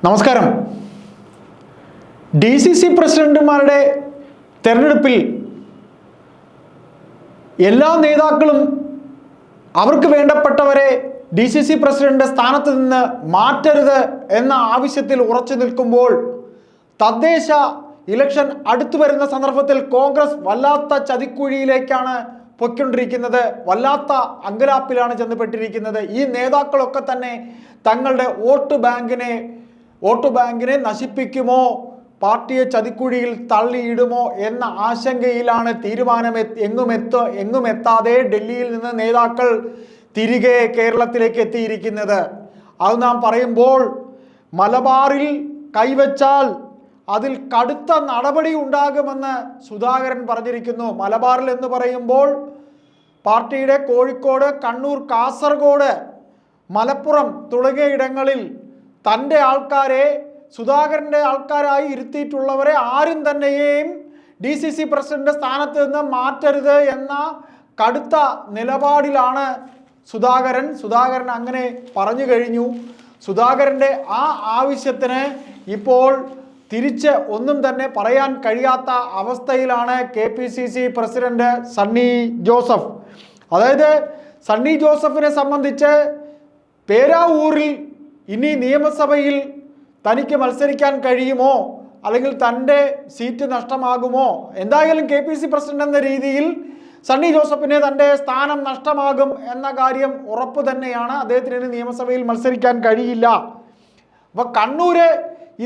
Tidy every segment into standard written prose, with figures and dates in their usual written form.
നമസ്കാരം. DCC പ്രസിഡന്റുമാരുടെ തെരഞ്ഞെടുപ്പിൽ എല്ലാ നേതാക്കളും അവർക്ക് വേണ്ടപ്പെട്ടവരെ DCC പ്രസിഡന്റ് സ്ഥാനത്ത് നിന്ന് മാറ്റരുത് എന്ന ആവശ്യത്തിൽ ഉറച്ചു നിൽക്കുമ്പോൾ തദ്ദേശ ഇലക്ഷൻ അടുത്തു വരുന്ന സന്ദർഭത്തിൽ കോൺഗ്രസ് വല്ലാത്ത ചതിക്കുഴിയിലേക്കാണ് പൊയ്ക്കൊണ്ടിരിക്കുന്നത്. വല്ലാത്ത അങ്കലാപ്പിലാണ് ചെന്നുപെട്ടിരിക്കുന്നത്. ഈ നേതാക്കളൊക്കെ തന്നെ തങ്ങളുടെ വോട്ട് ബാങ്കിനെ നശിപ്പിക്കുമോ, പാർട്ടിയെ ചതിക്കുഴിയിൽ തള്ളിയിടുമോ എന്ന ആശങ്കയിലാണ്. തീരുമാനം എങ്ങും എത്താതെ ഡൽഹിയിൽ നിന്ന് നേതാക്കൾ തിരികെ കേരളത്തിലേക്ക് എത്തിയിരിക്കുന്നത്. അത് നാം പറയുമ്പോൾ മലബാറിൽ കൈവച്ചാൽ അതിൽ കടുത്ത നടപടി ഉണ്ടാകുമെന്ന് സുധാകരൻ പറഞ്ഞിരിക്കുന്നു. മലബാറിൽ എന്ന് പറയുമ്പോൾ പാർട്ടിയുടെ കോഴിക്കോട്, കണ്ണൂർ, കാസർഗോഡ്, മലപ്പുറം തുടങ്ങിയ ഇടങ്ങളിൽ തൻ്റെ ആൾക്കാരെ, സുധാകരൻ്റെ ആൾക്കാരായി ഇരുത്തിയിട്ടുള്ളവരെ ആരും തന്നെയും DCC പ്രസിഡന്റ് സ്ഥാനത്ത് നിന്ന് മാറ്റരുത് എന്ന കടുത്ത നിലപാടിലാണ് സുധാകരൻ അങ്ങനെ പറഞ്ഞു കഴിഞ്ഞു. സുധാകരൻ്റെ ആ ആവശ്യത്തിന് ഇപ്പോൾ തിരിച്ച് ഒന്നും തന്നെ പറയാൻ കഴിയാത്ത അവസ്ഥയിലാണ് KPCC പ്രസിഡന്റ് സണ്ണി ജോസഫ്. അതായത് സണ്ണി ജോസഫിനെ സംബന്ധിച്ച് പേരാവൂരിൽ ഇനി നിയമസഭയിൽ തനിക്ക് മത്സരിക്കാൻ കഴിയുമോ, അല്ലെങ്കിൽ തൻ്റെ സീറ്റ് നഷ്ടമാകുമോ? എന്തായാലും KPCC പ്രസിഡന്റ് എന്ന രീതിയിൽ സണ്ണി ജോസഫിന് തൻ്റെ സ്ഥാനം നഷ്ടമാകും എന്ന കാര്യം ഉറപ്പ് തന്നെയാണ്. അദ്ദേഹത്തിന് ഇനി നിയമസഭയിൽ മത്സരിക്കാൻ കഴിയില്ല. അപ്പോൾ കണ്ണൂര്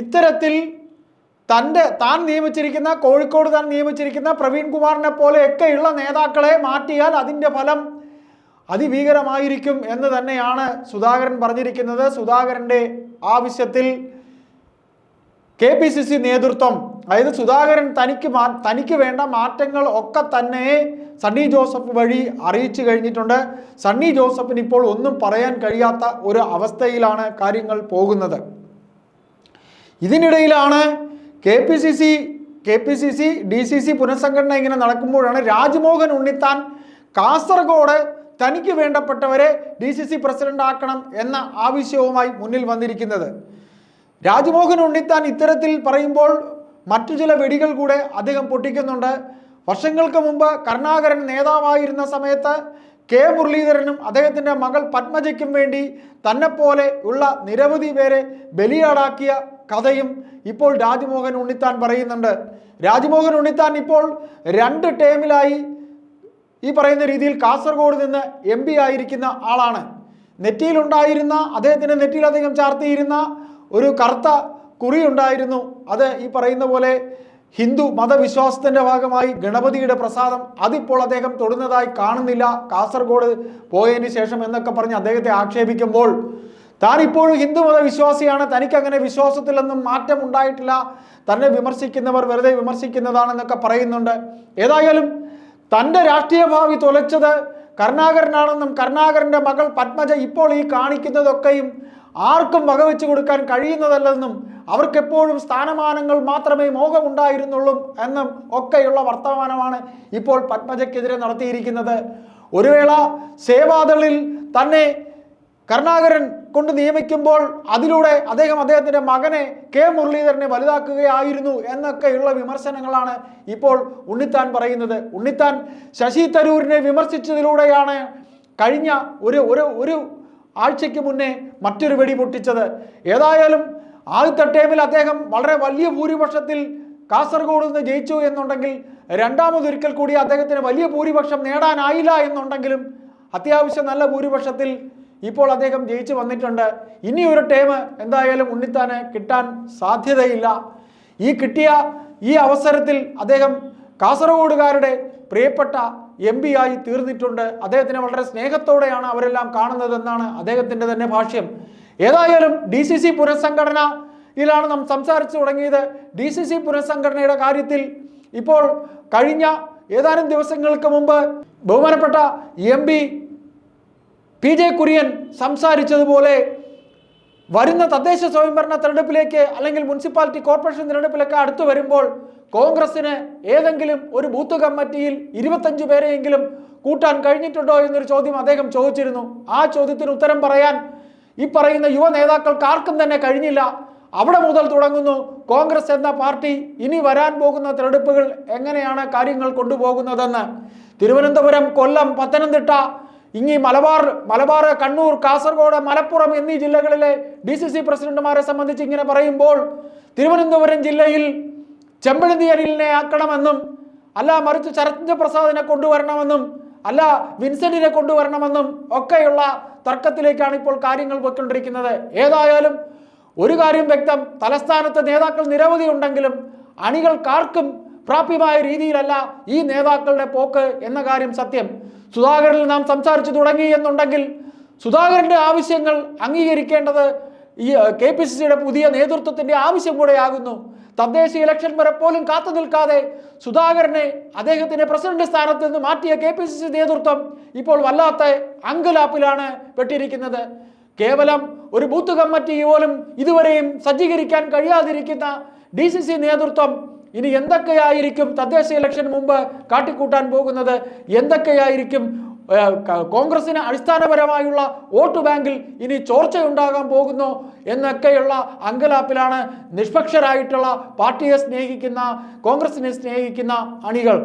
ഇത്തരത്തിൽ താൻ നിയമിച്ചിരിക്കുന്ന, കോഴിക്കോട് താൻ നിയമിച്ചിരിക്കുന്ന പ്രവീൺ കുമാറിനെ പോലെയൊക്കെയുള്ള നേതാക്കളെ മാറ്റിയാൽ അതിൻ്റെ ഫലം അതിഭീകരമായിരിക്കും എന്ന് തന്നെയാണ് സുധാകരൻ പറഞ്ഞിരിക്കുന്നത്. സുധാകരൻ്റെ ആവശ്യത്തിൽ KPCC നേതൃത്വം, അതായത് സുധാകരൻ തനിക്ക് വേണ്ട മാറ്റങ്ങൾ ഒക്കെ തന്നെ സണ്ണി ജോസഫ് വഴി അറിയിച്ചു കഴിഞ്ഞിട്ടുണ്ട്. സണ്ണി ജോസഫിന് ഇപ്പോൾ ഒന്നും പറയാൻ കഴിയാത്ത ഒരു അവസ്ഥയിലാണ് കാര്യങ്ങൾ പോകുന്നത്. ഇതിനിടയിലാണ് KPCC DCC പുനഃസംഘടന ഇങ്ങനെ നടക്കുമ്പോഴാണ് രാജ്മോഹൻ ഉണ്ണിത്താൻ കാസർഗോഡ് തനിക്ക് വേണ്ടപ്പെട്ടവരെ DCC പ്രസിഡന്റ് ആക്കണം എന്ന ആവശ്യവുമായി മുന്നിൽ വന്നിരിക്കുന്നത്. രാജ്മോഹൻ ഉണ്ണിത്താൻ ഇത്തരത്തിൽ പറയുമ്പോൾ മറ്റു ചില വെടികൾ കൂടെ അദ്ദേഹം പൊട്ടിക്കുന്നുണ്ട്. വർഷങ്ങൾക്ക് മുമ്പ് കരുണാകരൻ നേതാവായിരുന്ന സമയത്ത് K മുരളീധരനും അദ്ദേഹത്തിൻ്റെ മകൾ പത്മജയ്ക്കും വേണ്ടി തന്നെപ്പോലെ ഉള്ള നിരവധി പേരെ ബലിയാടാക്കിയ കഥയും ഇപ്പോൾ രാജ്മോഹൻ ഉണ്ണിത്താൻ പറയുന്നുണ്ട്. രാജ്മോഹൻ ഉണ്ണിത്താൻ ഇപ്പോൾ 2 ടേമിലായി ഈ പറയുന്ന രീതിയിൽ കാസർഗോഡ് നിന്ന് MP ആയിരിക്കുന്ന ആളാണ്. അദ്ദേഹത്തിൻ്റെ നെറ്റിയിൽ അദ്ദേഹം ചാർത്തിയിരുന്ന ഒരു കറുത്ത കുറി ഉണ്ടായിരുന്നു. അത് ഈ പറയുന്ന പോലെ ഹിന്ദു മതവിശ്വാസത്തിൻ്റെ ഭാഗമായി ഗണപതിയുടെ പ്രസാദം, അതിപ്പോൾ അദ്ദേഹം തൊടുന്നതായി കാണുന്നില്ല കാസർഗോഡ് പോയതിന് ശേഷം എന്നൊക്കെ പറഞ്ഞ് അദ്ദേഹത്തെ ആക്ഷേപിക്കുമ്പോൾ താൻ ഇപ്പോഴും ഹിന്ദു മതവിശ്വാസിയാണ്, തനിക്കങ്ങനെ വിശ്വാസത്തിലൊന്നും മാറ്റം ഉണ്ടായിട്ടില്ല, തന്നെ വിമർശിക്കുന്നവർ വെറുതെ വിമർശിക്കുന്നതാണെന്നൊക്കെ പറയുന്നുണ്ട്. ഏതായാലും തൻ്റെ രാഷ്ട്രീയ ഭാവി തുലച്ചത് കരുണാകരനാണെന്നും കരുണാകരൻ്റെ മകൾ പത്മജ ഇപ്പോൾ ഈ കാണിക്കുന്നതൊക്കെയും ആർക്കും വകവെച്ച് കൊടുക്കാൻ കഴിയുന്നതല്ലെന്നും അവർക്കെപ്പോഴും സ്ഥാനമാനങ്ങൾ മാത്രമേ മോഹമുണ്ടായിരുന്നുള്ളൂ എന്നും ഒക്കെയുള്ള വർത്തമാനമാണ് ഇപ്പോൾ പത്മജയ്ക്കെതിരെ നടത്തിയിരിക്കുന്നത്. ഒരു വേള സേവാദളിൽ തന്നെ കരുണാകരൻ കൊണ്ട് നിയമിക്കുമ്പോൾ അതിലൂടെ അദ്ദേഹത്തിൻ്റെ മകനെ K മുരളീധരനെ വലുതാക്കുകയായിരുന്നു എന്നൊക്കെയുള്ള വിമർശനങ്ങളാണ് ഇപ്പോൾ ഉണ്ണിത്താൻ പറയുന്നത്. ഉണ്ണിത്താൻ ശശി തരൂരിനെ വിമർശിച്ചതിലൂടെയാണ് കഴിഞ്ഞ ഒരു ആഴ്ചയ്ക്ക് മുന്നേ മറ്റൊരു വെടി പൊട്ടിച്ചത്. ഏതായാലും ആദ്യത്തെ ടേമിൽ അദ്ദേഹം വളരെ വലിയ ഭൂരിപക്ഷത്തിൽ കാസർഗോഡ് നിന്ന് ജയിച്ചു എന്നുണ്ടെങ്കിൽ രണ്ടാമതൊരിക്കൽ കൂടി അദ്ദേഹത്തിന് വലിയ ഭൂരിപക്ഷം നേടാനായില്ല എന്നുണ്ടെങ്കിലും അത്യാവശ്യം നല്ല ഭൂരിപക്ഷത്തിൽ ഇപ്പോൾ അദ്ദേഹം ജയിച്ചു വന്നിട്ടുണ്ട്. ഇനി ഒരു ടേം എന്തായാലും ഉണ്ണിത്താന് കിട്ടാൻ സാധ്യതയില്ല. കിട്ടിയ ഈ അവസരത്തിൽ അദ്ദേഹം കാസർഗോഡുകാരുടെ പ്രിയപ്പെട്ട MP ആയി തീർന്നിട്ടുണ്ട്. അദ്ദേഹത്തിനെ വളരെ സ്നേഹത്തോടെയാണ് അവരെല്ലാം കാണുന്നതെന്നാണ് അദ്ദേഹത്തിൻ്റെ തന്നെ ഭാഷ്യം. ഏതായാലും DCC പുനഃസംഘടനയിലാണ് നാം സംസാരിച്ചു തുടങ്ങിയത്. DCC പുനഃസംഘടനയുടെ കാര്യത്തിൽ ഇപ്പോൾ കഴിഞ്ഞ ഏതാനും ദിവസങ്ങൾക്ക് മുമ്പ് ബഹുമാനപ്പെട്ട MP PJ കുര്യൻ സംസാരിച്ചതുപോലെ വരുന്ന തദ്ദേശ സ്വയംഭരണ തെരഞ്ഞെടുപ്പിലേക്ക് അല്ലെങ്കിൽ മുനിസിപ്പാലിറ്റി കോർപ്പറേഷൻ തെരഞ്ഞെടുപ്പിലൊക്കെ അടുത്തു വരുമ്പോൾ കോൺഗ്രസിന് ഏതെങ്കിലും ഒരു ബൂത്ത് കമ്മിറ്റിയിൽ 25 പേരെയെങ്കിലും കൂട്ടാൻ കഴിഞ്ഞിട്ടുണ്ടോ എന്നൊരു ചോദ്യം അദ്ദേഹം ചോദിച്ചിരുന്നു. ആ ചോദ്യത്തിന് ഉത്തരം പറയാൻ ഈ പറയുന്ന യുവ നേതാക്കൾക്ക് ആർക്കും തന്നെ കഴിഞ്ഞില്ല. അവിടെ മുതൽ തുടങ്ങുന്നു കോൺഗ്രസ് എന്ന പാർട്ടി ഇനി വരാൻ പോകുന്ന തെരഞ്ഞെടുപ്പുകൾ എങ്ങനെയാണ് കാര്യങ്ങൾ കൊണ്ടുപോകുന്നതെന്ന്. തിരുവനന്തപുരം, കൊല്ലം, പത്തനംതിട്ട, ഇങ്ങി മലബാർ, കണ്ണൂർ, കാസർഗോഡ്, മലപ്പുറം എന്നീ ജില്ലകളിലെ DCC പ്രസിഡന്റുമാരെ സംബന്ധിച്ച് ഇങ്ങനെ പറയുമ്പോൾ തിരുവനന്തപുരം ജില്ലയിൽ ചെമ്പഴന്തി അനിലിനെ ആക്കണമെന്നും അല്ല മറിച്ച് ശരത് പ്രസാദിനെ കൊണ്ടുവരണമെന്നും അല്ല വിൻസെന്റിനെ കൊണ്ടുവരണമെന്നും ഒക്കെയുള്ള തർക്കത്തിലേക്കാണ് ഇപ്പോൾ കാര്യങ്ങൾ പോയിക്കൊണ്ടിരിക്കുന്നത്. ഏതായാലും ഒരു കാര്യം വ്യക്തം, തലസ്ഥാനത്ത് നേതാക്കൾ നിരവധി ഉണ്ടെങ്കിലും അണികൾക്കാർക്കും പ്രാപ്യമായ രീതിയിലല്ല ഈ നേതാക്കളുടെ പോക്ക് എന്ന കാര്യം സത്യം. സുധാകരനിൽ നാം സംസാരിച്ചു തുടങ്ങി എന്നുണ്ടെങ്കിൽ സുധാകരന്റെ ആവശ്യങ്ങൾ അംഗീകരിക്കേണ്ടത് ഈ KPCCയുടെ പുതിയ നേതൃത്വത്തിന്റെ ആവശ്യം കൂടെയാകുന്നു. തദ്ദേശ ഇലക്ഷൻ വരെ പോലും കാത്തു നിൽക്കാതെ സുധാകരനെ അദ്ദേഹത്തിന്റെ പ്രസിഡന്റ് സ്ഥാനത്ത് നിന്ന് മാറ്റിയ KPCC നേതൃത്വം ഇപ്പോൾ വല്ലാത്ത അങ്കലാപ്പിലാണ് പെട്ടിരിക്കുന്നത്. കേവലം ഒരു ബൂത്ത് കമ്മിറ്റി പോലും ഇതുവരെയും സജ്ജീകരിക്കാൻ കഴിയാതിരിക്കുന്ന DCC നേതൃത്വം ഇനി എന്തൊക്കെയായിരിക്കും തദ്ദേശ ഇലക്ഷന് മുമ്പ് കാട്ടിക്കൂട്ടാൻ പോകുന്നത്, എന്തൊക്കെയായിരിക്കും കോൺഗ്രസിന് അടിസ്ഥാനപരമായുള്ള വോട്ട് ബാങ്കിൽ ഇനി ചോർച്ചയുണ്ടാകാൻ പോകുന്നു എന്നൊക്കെയുള്ള അങ്കലാപ്പിലാണ് നിഷ്പക്ഷരായിട്ടുള്ള പാർട്ടിയെ സ്നേഹിക്കുന്ന, കോൺഗ്രസിനെ സ്നേഹിക്കുന്ന അണികൾ.